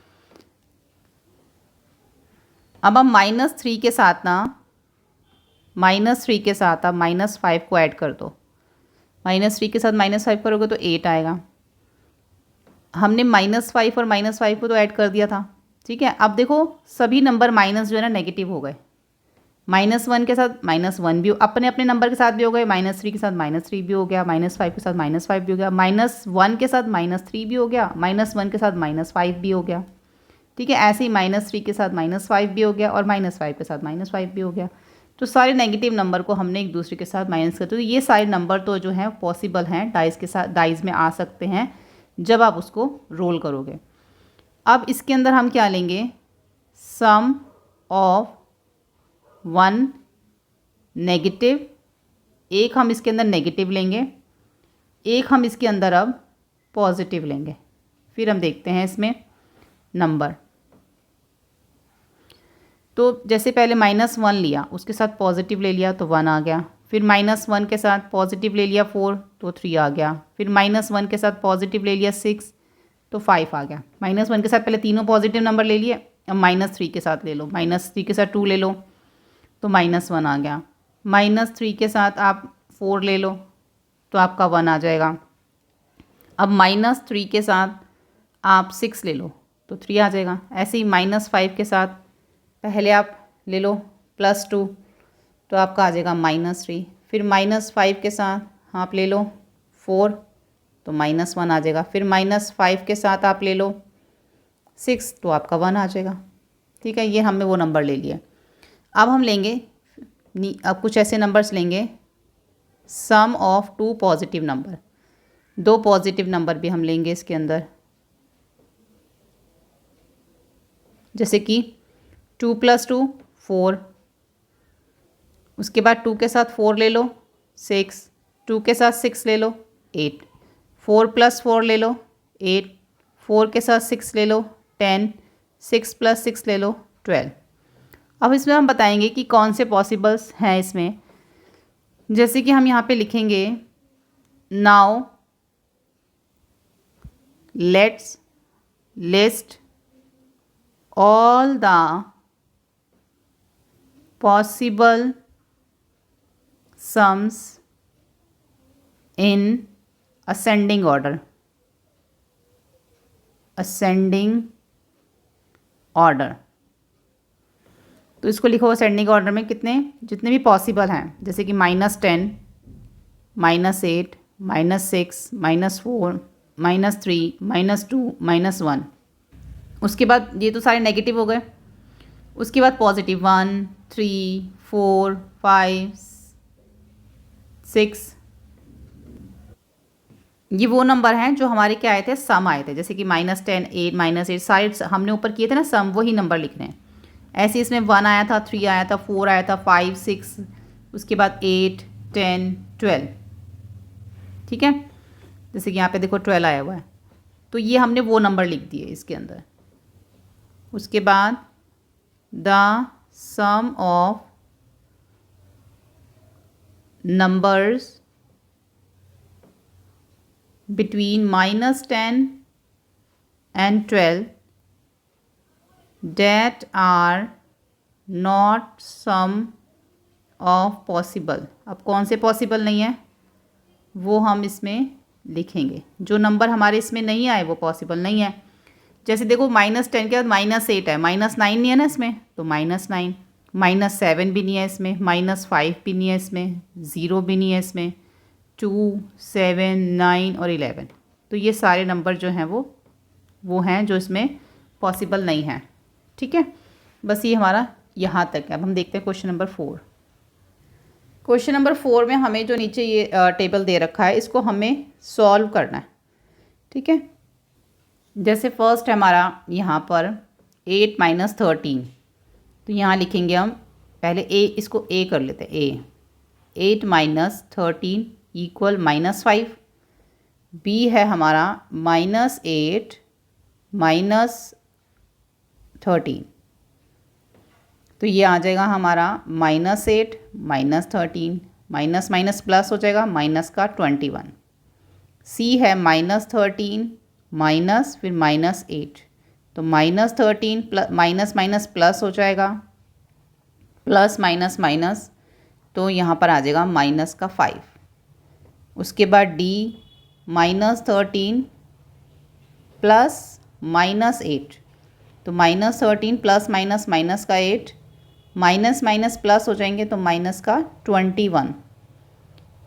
अब हम -3 के साथ ना -3 के साथ आप -5 को ऐड कर दो, -3 के साथ -5 करोगे तो 8 आएगा। हमने -5 और -5 को तो ऐड कर दिया था। ठीक है, अब देखो सभी नंबर माइनस जो है ना नेगेटिव हो गए, -1 के साथ -1 भी अपने अपने नंबर के साथ भी हो गए, -3 के साथ -3 भी हो गया, -5 के साथ -5 भी हो गया, -1 के साथ -3 भी हो गया, -1 के साथ -5 भी हो गया। ठीक है, ऐसे ही -3 के साथ -5 भी हो गया और -5 के साथ -5 भी हो गया। तो सारे नेगेटिव नंबर को हमने एक दूसरे के साथ माइनस कर, तो ये सारे नंबर तो जो हैं पॉसिबल हैं, डाइस के साथ डाइस में आ सकते हैं जब आप उसको रोल करोगे। अब इसके अंदर हम क्या लेंगे, सम ऑफ 1 नेगेटिव, एक हम इसके अंदर नेगेटिव लेंगे, एक हम इसके अंदर अब पॉजिटिव लेंगे। फिर हम देखते हैं इसमें नंबर। तो जैसे पहले -1 लिया, उसके साथ पॉजिटिव ले लिया तो 1 आ गया, फिर -1 के साथ पॉजिटिव ले लिया 4 तो 3 आ गया, फिर -1 के साथ पॉजिटिव ले लिया 6 तो 5 आ गया। -1 के साथ पहले तीनों पॉजिटिव नंबर ले लिए, अब -3 के साथ ले लो, -3 के साथ 2 ले लो तो -1 आ गया, -3 के साथ आप 4 ले लो तो आपका 1 आ जाएगा। अब -3 के साथ आप 6 ले लो तो 3 आ जाएगा। ऐसे ही -5 के साथ पहले आप ले लो +2 तो आपका आ जाएगा -3, फिर -5 के साथ आप ले लो 4 तो -1 आ जाएगा, फिर -5 के साथ आप ले लो 6 तो आपका 1 आ जाएगा। ठीक है, ये हमने वो नंबर ले लिए। अब हम लेंगे, अब कुछ ऐसे नंबर्स लेंगे, sum of 2 positive number, 2 positive number भी हम लेंगे इसके अंदर, जैसे कि 2 + 2 4, उसके बाद 2 के साथ 4 ले लो 6, 2 के साथ 6 ले लो 8, 4 + 4 ले लो 8, 4 के साथ 6 ले लो 10, 6 + 6 ले लो 12। अब इसमें हम बताएंगे कि कौन से पॉसिबल्स हैं इसमें, जैसे कि हम यहाँ पे लिखेंगे, now let's list all the possible sums in ascending order, तो इसको लिखो असेंडिंग ऑर्डर में कितने, जितने भी पॉसिबल हैं, जैसे कि -10, -8, -6, -4, -3, -2, -1। उसके बाद ये तो सारे नेगेटिव हो गए, उसके बाद पॉजिटिव 1, 3, 4, 5, 6, ये वो नंबर हैं जो हमारे क्या आए थे, सम आए थे, जैसे कि -10, 8, -8 सारे हमने ऊपर किए थे ना सम, वही नंबर लिखने हैं। ऐसे इसमें 1 आया था, 3 आया था, 4 आया था, 5, 6, उसके बाद 8, 10, 12। ठीक है, जैसे कि यहाँ पे देखो 12 आया हुआ है, तो ये हमने वो नंबर लिख दिए इसके अंदर। उसके बाद the sum of numbers between -10 and 12 that are not sum of possible। अब कौन से पॉसिबल नहीं है वो हम इसमें लिखेंगे, जो नंबर हमारे इसमें नहीं आए वो पॉसिबल नहीं है। जैसे देखो -10 के बाद -8 है, -9 नहीं है ना इसमें, तो -9, -7 भी नहीं है इसमें, -5 भी नहीं है इसमें, 0 भी नहीं है इसमें, 2, 7, 9 और 11। तो ये सारे नंबर जो हैं वो हैं जो इसमें पॉसिबल नहीं हैं। ठीक है, बस ये हमारा यहाँ तक है। अब हम देखते हैं क्वेश्चन नंबर 4। क्वेश्चन नंबर 4 में हमें जो नीचे ये टेबल दे रखा है, इसको हमें सॉल्व करना है। ठीक है, जैसे फर्स्ट है हमारा यहाँ पर 8 - 13, तो यहाँ लिखेंगे हम पहले ए, इसको ए कर लेते हैं। ए 8 माइनस 13 इक्वल -5। बी है हमारा -8 -13, तो ये आ जाएगा हमारा -8 -13, माइनस माइनस प्लस हो जाएगा, माइनस का 21। सी है -13 माइनस फिर -8, तो -13 प्लस माइनस माइनस प्लस हो जाएगा, प्लस माइनस माइनस, तो यहाँ पर आ जाएगा -5। उसके बाद डी -13 प्लस -8, तो -13 प्लस माइनस माइनस का 8, माइनस माइनस प्लस हो जाएंगे तो माइनस का 21।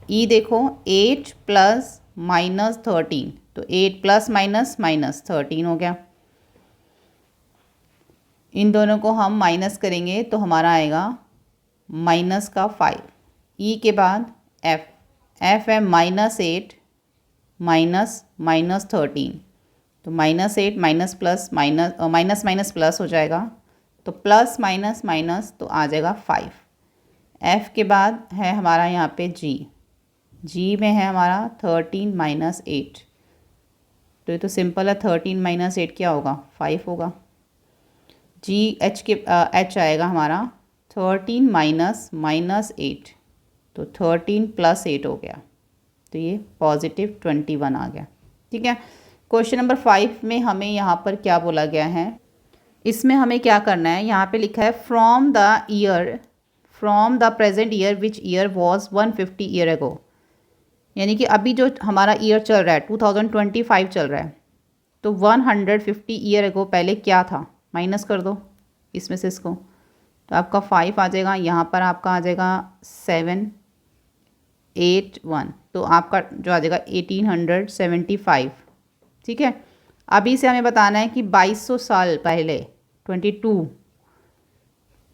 ई देखो 8 प्लस -13, तो 8 प्लस माइनस -13 हो गया। इन दोनों को हम माइनस करेंगे तो हमारा आएगा -5। ई के बाद एफ है -8 माइनस -13, तो -8 minus plus minus minus plus हो जाएगा, तो प्लस माइनस माइनस तो आ जाएगा 5। एफ के बाद है हमारा यहाँ पे जी में है हमारा 13 माइनस 8, तो ये तो सिंपल है, 13 माइनस 8 क्या होगा 5 होगा। एच आएगा हमारा 13 माइनस -8, तो 13 प्लस 8 हो गया, तो ये +21 आ गया। ठीक है, क्वेश्चन नंबर 5 में हमें यहाँ पर क्या बोला गया है, इसमें हमें क्या करना है, यहाँ पे लिखा है from the present year which year was 150 year ago, यानी कि अभी जो हमारा ईयर चल रहा है 2025 चल रहा है, तो 150 ईयर अगो पहले क्या था, माइनस कर दो इसमें से इसको, तो आपका 5 आ जाएगा, यहाँ पर आपका आ जाएगा 7 8 1, तो आपका जो आ जाएगा 1875। ठीक है, अभी से हमें बताना है कि 2200 साल पहले 22,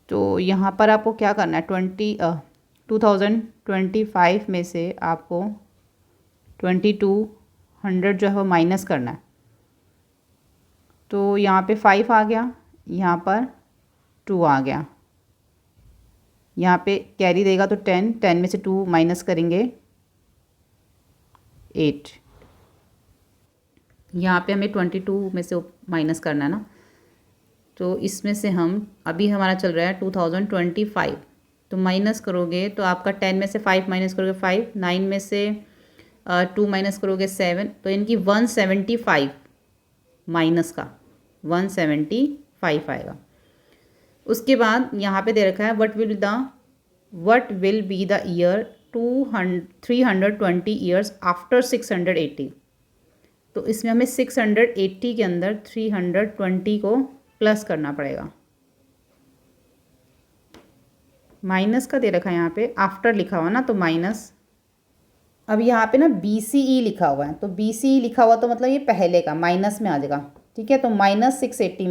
तो यहाँ पर आपको क्या करना है 2025 में से आपको 2200 जो है वो माइनस करना है, तो यहाँ पे 5 आ गया, यहाँ पर 2 आ गया, यहाँ पे कैरी देगा तो 10 में से 2 माइनस करेंगे 8, यहाँ पे हमें 22 में से माइनस करना है ना, तो इसमें से हम अभी हमारा चल रहा है 2025, तो माइनस करोगे तो आपका 10 में से 5 माइनस करोगे 5, 9 में से 2 माइनस करोगे 7, तो इनकी 175 माइनस का 175 आएगा। उसके बाद यहाँ पे दे रखा है what will be the year 320 years after 680, तो इसमें हमें 680 के अंदर 320 को प्लस करना पड़ेगा, माइनस का दे रखा है यहाँ पे, आफ्टर लिखा हुआ ना तो माइनस। अब यहाँ पे ना BCE लिखा हुआ है, तो BCE लिखा हुआ तो मतलब ये पहले का माइनस में आ जाएगा। ठीक है, तो -680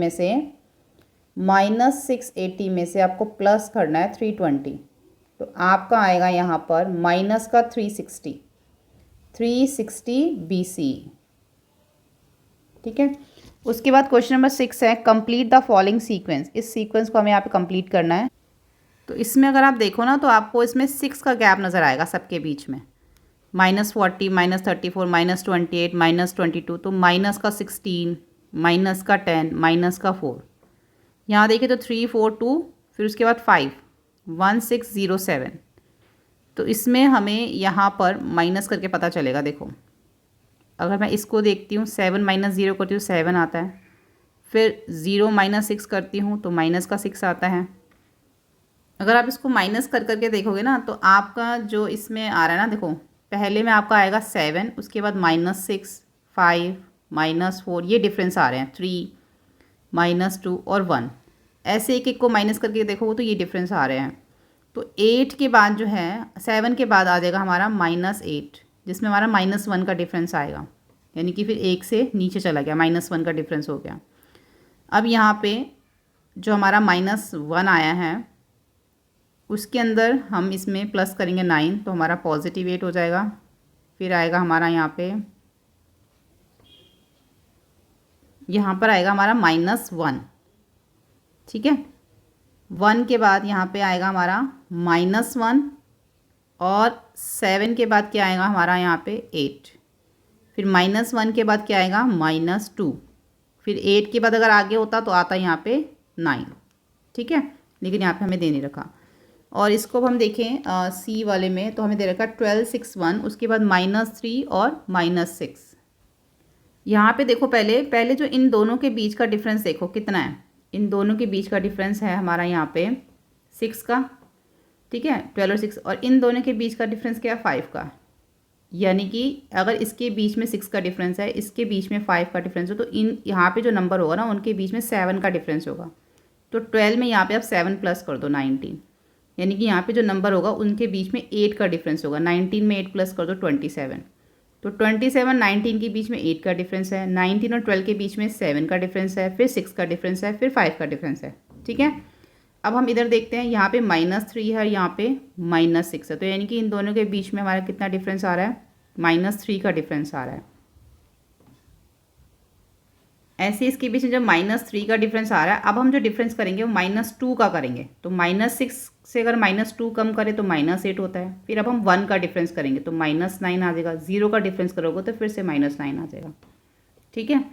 में से आपको प्लस करना है 320, तो आपका आएगा यहाँ पर माइनस का 360 BCE। ठीक है, उसके बाद क्वेश्चन नंबर 6 है कंप्लीट द फॉलोइंग सीक्वेंस, इस सीक्वेंस को हमें यहाँ पे कंप्लीट करना है। तो इसमें अगर आप देखो ना तो आपको इसमें 6 का गैप नज़र आएगा सबके बीच में, -40 -34 -28 -22, तो माइनस का 16 माइनस का 10 माइनस का 4, यहाँ देखिए तो 3 4 2, फिर उसके बाद 5 1607, तो इसमें हमें यहाँ पर माइनस करके पता चलेगा। देखो अगर मैं इसको देखती हूँ 7 - 0 करती हूँ 7 आता है, फिर 0 - 6 करती हूँ तो माइनस का 6 आता है। अगर आप इसको माइनस कर करके देखोगे ना तो आपका जो इसमें आ रहा है ना, देखो पहले में आपका आएगा 7, उसके बाद -6 5 -4, ये डिफरेंस आ रहे हैं 3 -2 और 1, ऐसे एक एक को माइनस करके देखोगे तो ये डिफरेंस आ रहे हैं। तो 8 के बाद जो है 7 के बाद आ जाएगा हमारा -8, जिसमें हमारा -1 का डिफरेंस आएगा, यानी कि फिर 1 से नीचे चला गया, -1 का डिफरेंस हो गया। अब यहाँ पे जो हमारा -1 आया है उसके अंदर हम इसमें प्लस करेंगे 9, तो हमारा +8 हो जाएगा। फिर आएगा हमारा यहाँ पर आएगा हमारा -1। ठीक है, 1 के बाद यहाँ पे आएगा हमारा -1 और 7 के बाद क्या आएगा हमारा यहाँ पे 8, फिर -1 के बाद क्या आएगा -2, फिर 8 के बाद अगर आगे होता तो आता यहाँ पे 9, ठीक है, लेकिन यहाँ पे हमें दे नहीं रखा। और इसको हम देखें सी वाले में तो हमें दे रखा 12 6 1, उसके बाद -3 और -6। यहाँ पे देखो पहले जो इन दोनों के बीच का डिफरेंस देखो कितना है, इन दोनों के बीच का डिफरेंस है हमारा यहाँ पे 6 का, ठीक है, 12 और 6, और इन दोनों के बीच का डिफरेंस क्या है 5 का, यानी कि अगर इसके बीच में 6 का डिफरेंस है, इसके बीच में 5 का डिफरेंस हो, तो इन यहाँ पे जो नंबर होगा ना उनके बीच में 7 का डिफरेंस होगा। तो 12 में यहाँ पे आप 7 प्लस कर दो 19, यानी कि यहाँ पे जो नंबर होगा उनके बीच में 8 का डिफरेंस होगा। 19 में 8 प्लस कर दो 27, तो 27 19 के बीच में 8 का डिफरेंस है, 19 और 12 के बीच में 7 का डिफरेंस है, फिर 6 का डिफरेंस है, फिर 5 का डिफरेंस है, ठीक है। अब हम इधर देखते हैं, यहाँ पे -3 है, यहाँ पे -6 है, तो यानी कि इन दोनों के बीच में हमारा कितना डिफरेंस आ रहा है, -3 का डिफरेंस आ रहा है। ऐसे इसके बीच में जब -3 का डिफरेंस आ रहा है, अब हम जो डिफरेंस करेंगे वो -2 का करेंगे, तो -6 से अगर -2 कम करें तो -8 होता है। फिर अब हम 1 का डिफरेंस करेंगे तो -9 आ जाएगा, 0 का डिफरेंस करोगे तो फिर से -9 आ जाएगा, ठीक है।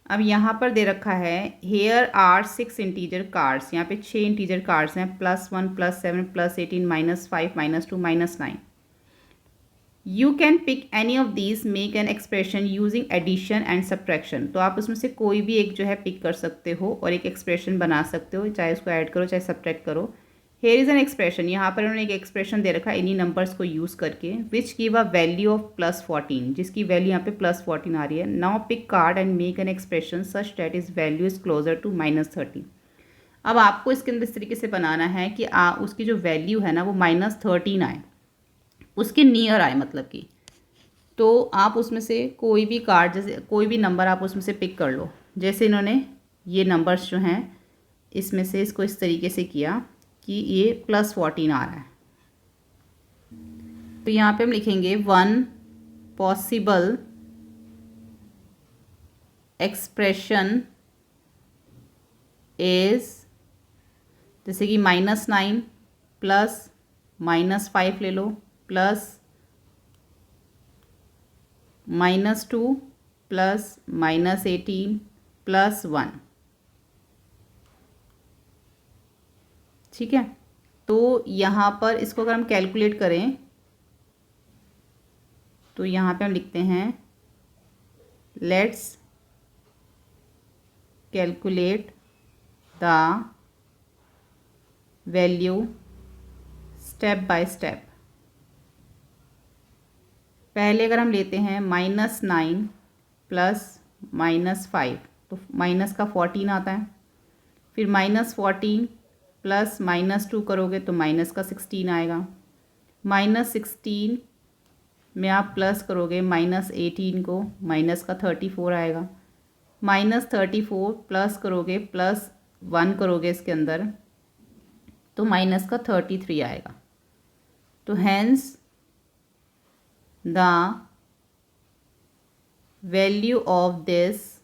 अब यहाँ पर दे रखा है हेयर आर 6 इंटीजर कार्ड्स, यहाँ पे 6 इंटीजर कार्ड्स हैं, +1 +7 +18 -5 -2 -9। You can pick any of these make an expression using addition and subtraction. तो आप उसमें से कोई भी एक जो है पिक कर सकते हो और एक एक्सप्रेशन बना सकते हो, चाहे उसको ऐड करो चाहे सब्ट्रैक्ट करो। हेयर इज़ एन एक्सप्रेशन, यहाँ पर उन्होंने एक एक्सप्रेशन दे रखा है इन्हीं नंबर्स को यूज़ करके, which give a value of +14, जिसकी वैल्यू यहाँ पे +14 आ रही है। Now pick card and make an expression such that is value is closer to -30। अब आपको इसके अंदर इस तरीके से बनाना है कि उसकी जो वैल्यू है ना वो -13 आए, उसके नियर आए, मतलब कि तो आप उसमें से कोई भी कार्ड, जैसे कोई भी नंबर आप उसमें से पिक कर लो। जैसे इन्होंने ये नंबर्स जो हैं इसमें से इसको इस तरीके से किया कि ये +14 आ रहा है, तो यहाँ पे हम लिखेंगे 1 पॉसिबल एक्सप्रेशन इज़, जैसे कि -9 प्लस -5 ले लो, प्लस -2 प्लस -18 प्लस 1, ठीक है। तो यहाँ पर इसको अगर हम कैलकुलेट करें तो यहाँ पे हम लिखते हैं let's calculate the value step by step. पहले अगर हम लेते हैं -9 प्लस -5 तो माइनस का 14 आता है, फिर -14 प्लस -2 करोगे तो माइनस का 16 आएगा, -16 में आप प्लस करोगे -18 को, माइनस का 34 आएगा, -34 प्लस करोगे +1 करोगे इसके अंदर तो माइनस का 33 आएगा। तो hence the value of this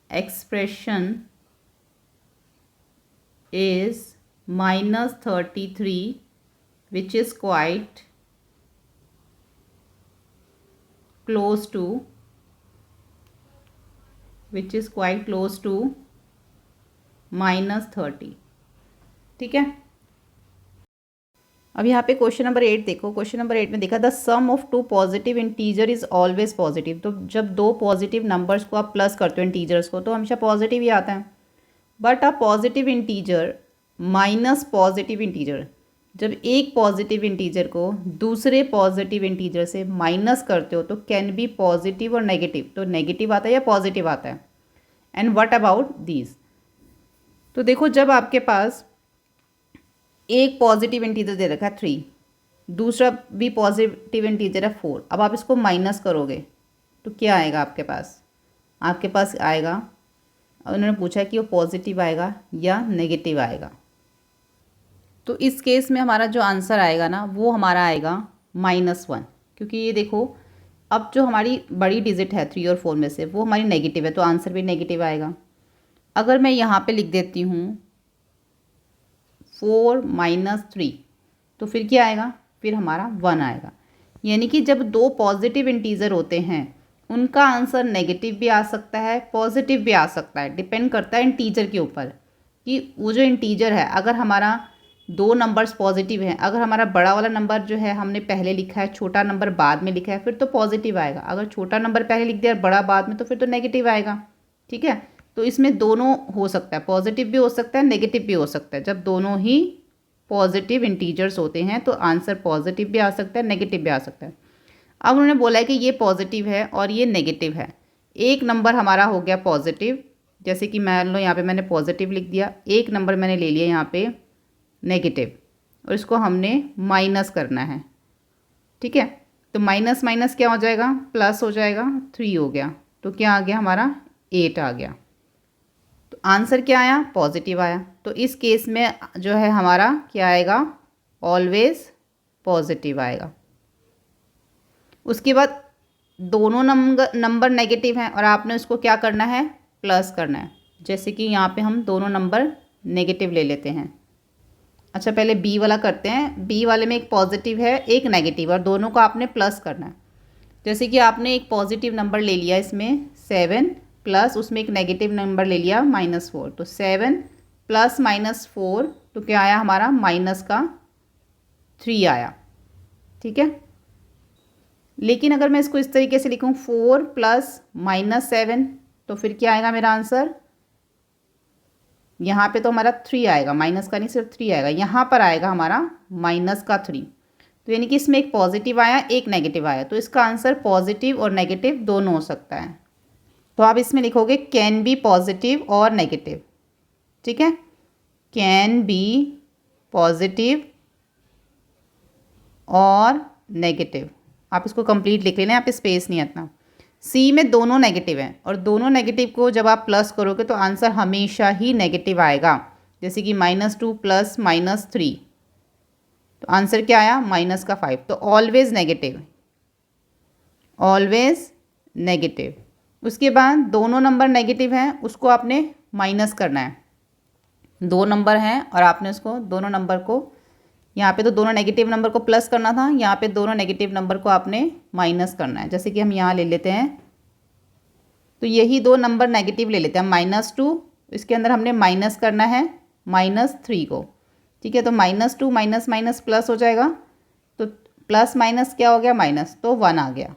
expression is -33, which is quite close to -30, ठीक है। अब यहाँ पे क्वेश्चन नंबर 8 देखो, क्वेश्चन नंबर 8 में देखा the sum of 2 positive integer is always positive. तो जब 2 पॉजिटिव नंबर्स को आप प्लस करते हो इंटीजर्स को तो हमेशा पॉजिटिव ही आता है, but a positive integer minus positive integer, जब एक पॉजिटिव इंटीजर को दूसरे पॉजिटिव इंटीजर से माइनस करते हो तो कैन बी पॉजिटिव और नेगेटिव, तो नेगेटिव आता है या पॉजिटिव आता है। एंड व्हाट अबाउट दीज, तो देखो जब आपके पास एक पॉजिटिव इंटीजर दे रखा है 3, दूसरा भी पॉजिटिव इंटीजर है 4, अब आप इसको माइनस करोगे तो क्या आएगा आपके पास आएगा, उन्होंने पूछा कि वो पॉजिटिव आएगा या नेगेटिव आएगा। तो इस केस में हमारा जो आंसर आएगा ना वो हमारा आएगा -1, क्योंकि ये देखो अब जो हमारी बड़ी डिजिट है 3 और 4 में से वो हमारी नेगेटिव है, तो आंसर भी नेगेटिव आएगा। अगर मैं यहाँ पे लिख देती हूँ 4 माइनस 3, तो फिर क्या आएगा, फिर हमारा 1 आएगा। यानी कि जब दो पॉजिटिव इंटीजर होते हैं उनका आंसर नेगेटिव भी आ सकता है, पॉजिटिव भी आ सकता है, डिपेंड करता है इंटीजर के ऊपर कि वो जो इंटीजर है, अगर हमारा दो नंबर्स पॉजिटिव हैं, अगर हमारा बड़ा वाला नंबर जो है हमने पहले लिखा है, छोटा नंबर बाद में लिखा है, फिर तो पॉजिटिव आएगा। अगर छोटा नंबर पहले लिख दिया और बड़ा बाद में, तो फिर तो नेगेटिव आएगा। ठीक है, तो इसमें दोनों हो सकता है, पॉजिटिव भी हो सकता है, नेगेटिव भी हो सकता है। जब दोनों ही पॉजिटिव इंटीजर्स होते हैं तो आंसर पॉजिटिव भी आ सकता है, नेगेटिव भी आ सकता है। अब उन्होंने बोला है कि ये पॉजिटिव है और ये नेगेटिव है। एक नंबर हमारा हो गया पॉजिटिव, जैसे कि मान लो यहाँ पे मैंने पॉजिटिव लिख दिया, एक नंबर मैंने ले लिया यहाँ पे नेगेटिव, और इसको हमने माइनस करना है। ठीक है, तो माइनस माइनस क्या हो जाएगा, प्लस हो जाएगा, 3 हो गया, तो क्या आ गया हमारा 8 आ गया। तो आंसर क्या आया, पॉजिटिव आया। तो इस केस में जो है हमारा क्या आएगा, ऑलवेज पॉजिटिव आएगा। उसके बाद दोनों नंबर नेगेटिव हैं और आपने उसको क्या करना है, प्लस करना है। जैसे कि यहाँ पे हम दोनों नंबर नेगेटिव ले लेते हैं। अच्छा, पहले बी वाला करते हैं। बी वाले में एक पॉजिटिव है, एक नेगेटिव, और दोनों को आपने प्लस करना है। जैसे कि आपने एक पॉजिटिव नंबर ले लिया इसमें 7, प्लस उसमें एक नेगेटिव नंबर ले लिया -4, तो 7 प्लस -4, तो क्या आया हमारा माइनस का 3 आया। ठीक है, लेकिन अगर मैं इसको इस तरीके से लिखूँ 4 प्लस -7, तो फिर क्या आएगा मेरा आंसर, यहाँ पे तो हमारा 3 आएगा, माइनस का नहीं, सिर्फ 3 आएगा। यहाँ पर आएगा हमारा माइनस का 3, तो यानी कि इसमें एक पॉजिटिव आया, एक नेगेटिव आया, तो इसका आंसर पॉजिटिव और नेगेटिव दोनों हो सकता है। तो आप इसमें लिखोगे कैन बी पॉजिटिव और नेगेटिव। ठीक है, कैन बी पॉजिटिव और नेगेटिव, आप इसको कंप्लीट लिख लेना, यहाँ पे स्पेस नहीं आता। सी में दोनों नेगेटिव हैं, और दोनों नेगेटिव को जब आप प्लस करोगे तो आंसर हमेशा ही नेगेटिव आएगा। जैसे कि -2 प्लस -3, तो आंसर क्या आया, माइनस का 5, तो ऑलवेज नेगेटिव, ऑलवेज नेगेटिव। उसके बाद दोनों नंबर नेगेटिव हैं, उसको आपने माइनस करना है। दो नंबर हैं और आपने उसको दोनों नंबर को, यहाँ पे तो दोनों नेगेटिव नंबर को प्लस करना था, यहाँ पे दोनों नेगेटिव नंबर को आपने माइनस करना है। जैसे कि हम यहाँ ले लेते हैं, तो यही दो नंबर नेगेटिव ले लेते हैं, -2, इसके अंदर हमने माइनस करना है -3 को। ठीक है, तो -2 माइनस माइनस प्लस हो जाएगा, तो प्लस माइनस क्या हो गया, माइनस, तो 1 आ गया।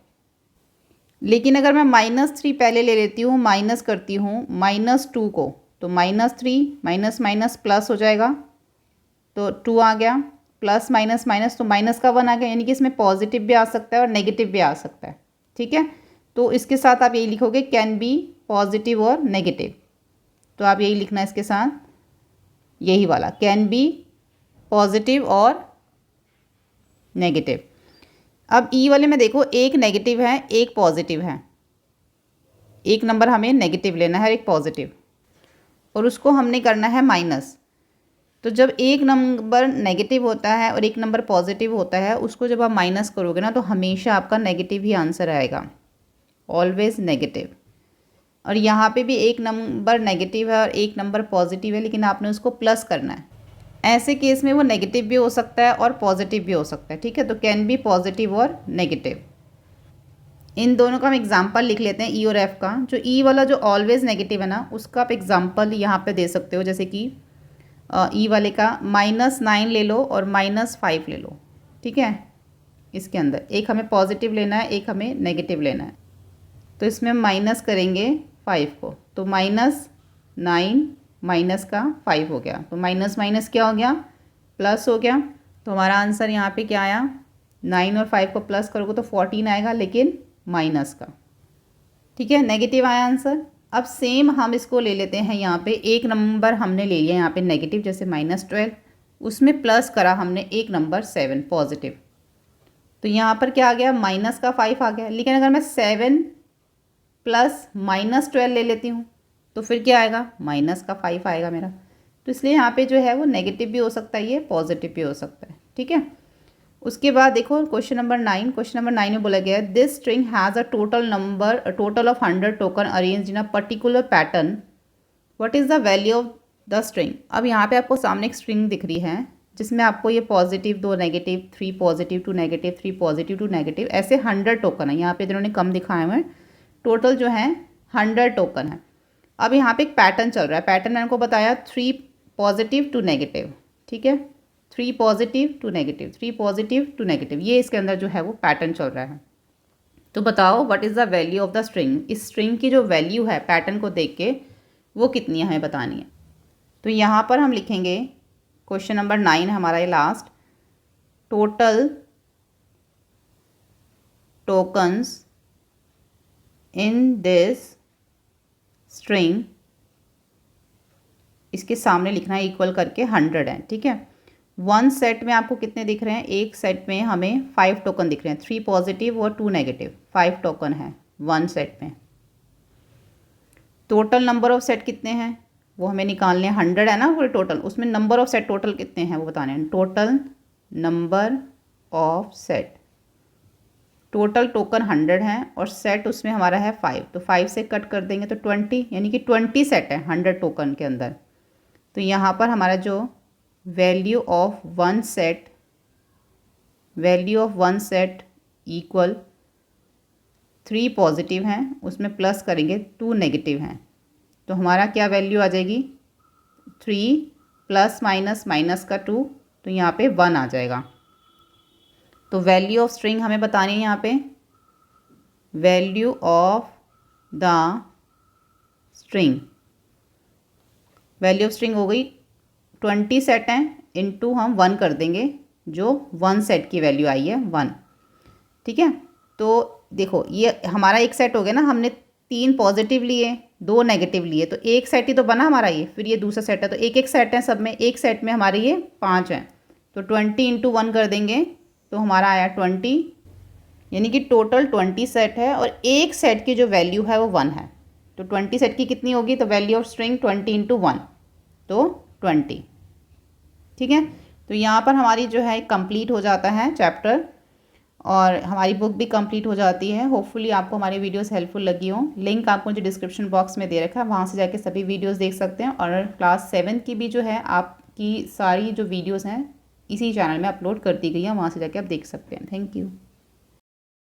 लेकिन अगर मैं -3 पहले ले लेती हूँ, माइनस करती हूँ -2 को, तो -3 माइनस माइनस प्लस हो जाएगा, तो 2 आ गया, प्लस माइनस माइनस, तो माइनस का 1 आ गया। यानी कि इसमें पॉजिटिव भी आ सकता है और नेगेटिव भी आ सकता है। ठीक है, तो इसके साथ आप यही लिखोगे कैन बी पॉजिटिव और नेगेटिव, तो आप यही लिखना है इसके साथ, यही वाला कैन बी पॉजिटिव और नेगेटिव। अब ई वाले में देखो, एक नेगेटिव है, एक पॉजिटिव है, एक नंबर हमें नेगेटिव लेना है, एक पॉजिटिव, और उसको हमने करना है माइनस। तो जब एक नंबर नेगेटिव होता है और एक नंबर पॉजिटिव होता है, उसको जब आप माइनस करोगे ना, तो हमेशा आपका नेगेटिव ही आंसर आएगा, ऑलवेज नेगेटिव। और यहाँ पे भी एक नंबर नेगेटिव है और एक नंबर पॉजिटिव है, लेकिन आपने उसको प्लस करना है। ऐसे केस में वो नेगेटिव भी हो सकता है और पॉजिटिव भी हो सकता है। ठीक है, तो कैन बी पॉजिटिव और नेगेटिव। इन दोनों का हम एग्जाम्पल लिख लेते हैं, ई और एफ का। जो ई वाला जो ऑलवेज नेगेटिव है ना, उसका आप एग्जाम्पल यहाँ पे दे सकते हो। जैसे कि ई वाले का -9 ले लो और -5 ले लो। ठीक है, इसके अंदर एक हमें पॉजिटिव लेना है, एक हमें नेगेटिव लेना है, तो इसमें माइनस करेंगे 5 को, तो -9 माइनस का 5 हो गया, तो माइनस माइनस क्या हो गया, प्लस हो गया। तो हमारा आंसर यहाँ पे क्या आया, 9 और 5 को प्लस करोगे तो 14 आएगा, लेकिन माइनस का। ठीक है, नेगेटिव आया आंसर। अब सेम हम इसको ले लेते हैं, यहाँ पे एक नंबर हमने ले लिया यहाँ पे नेगेटिव, जैसे -12, उसमें प्लस करा हमने एक नंबर 7 पॉजिटिव, तो यहाँ पर क्या आ गया, माइनस का 5 आ गया। लेकिन अगर मैं 7 प्लस -12 ले लेती हूँ, तो फिर क्या आएगा, माइनस का 5 आएगा मेरा। तो इसलिए यहाँ पे जो है वो नेगेटिव भी हो सकता है, ये पॉजिटिव भी हो सकता है। ठीक है, उसके बाद देखो क्वेश्चन नंबर 9। क्वेश्चन नंबर 9 में बोला गया है, this string has a total of 100 token arranged in a particular pattern, what is the value of the string. अब यहाँ पे आपको सामने एक स्ट्रिंग दिख रही है जिसमें आपको ये positive 2 negative 3 positive 2 negative 3 positive 2 negative ऐसे 100 टोकन है। यहाँ पे जिन्होंने कम दिखाए हुए हैं, टोटल जो है 100 टोकन है। अब यहाँ पे एक पैटर्न चल रहा है। पैटर्न मैंने को बताया 3 पॉजिटिव 2 नेगेटिव, ठीक है, 3 पॉजिटिव 2 नेगेटिव 3 पॉजिटिव 2 नेगेटिव, ये इसके अंदर जो है वो पैटर्न चल रहा है। तो बताओ what is the value of the string. इस स्ट्रिंग की जो वैल्यू है पैटर्न को देख के वो कितनी है हमें बतानी है। तो यहाँ पर हम लिखेंगे क्वेश्चन नंबर 9 है हमारा ये last, total tokens in this string, इसके सामने लिखना है इक्वल करके 100 है, ठीक है। वन सेट में आपको कितने दिख रहे हैं, एक सेट में हमें 5 टोकन दिख रहे हैं, 3 पॉजिटिव और 2 नेगेटिव, 5 टोकन है वन सेट में। टोटल नंबर ऑफ सेट कितने हैं वो हमें निकालने हैं, 100 है ना पूरे टोटल, उसमें नंबर ऑफ सेट टोटल कितने हैं वो बताने हैं। Total number of set, total token 100 है और सेट उसमें हमारा है 5, तो 5 से कट कर देंगे तो 20, यानी कि 20 सेट है 100 टोकन के अंदर। तो यहाँ पर हमारा जो value of one set equal 3 positive हैं, उसमें प्लस करेंगे 2 नेगेटिव हैं, तो हमारा क्या वैल्यू आ जाएगी 3 प्लस माइनस माइनस का 2, तो यहाँ पे 1 आ जाएगा। तो वैल्यू ऑफ स्ट्रिंग हमें बतानी है यहाँ पे, value of the string, value of string हो गई 20 सेट हैं इनटू हम 1 कर देंगे, जो 1 सेट की वैल्यू आई है 1, ठीक है। तो देखो ये हमारा एक सेट हो गया ना, हमने 3 पॉजिटिव लिए 2 नेगेटिव लिए, तो एक सेट ही तो बना हमारा ये, फिर ये दूसरा सेट है, तो एक एक सेट है सब में, एक सेट में हमारे ये 5 हैं, तो 20 इंटू 1 कर देंगे तो हमारा आया 20, यानी कि टोटल 20 सेट है और एक सेट की जो वैल्यू है वो 1 है। तो 20 सेट की कितनी होगी, तो वैल्यू ऑफ स्ट्रिंग 20 इंटू 1, तो 20, ठीक है। तो यहाँ पर हमारी जो है कंप्लीट हो जाता है चैप्टर और हमारी बुक भी कंप्लीट हो जाती है। होपफुली आपको हमारी वीडियोस हेल्पफुल लगी हो। लिंक आपको जो डिस्क्रिप्शन बॉक्स में दे रखा है वहाँ से जाके सभी वीडियोस देख सकते हैं, और क्लास 7 की भी जो है आपकी सारी जो वीडियोस हैं इसी चैनल में अपलोड कर दी गई है, वहाँ से जाके आप देख सकते हैं। Thank you.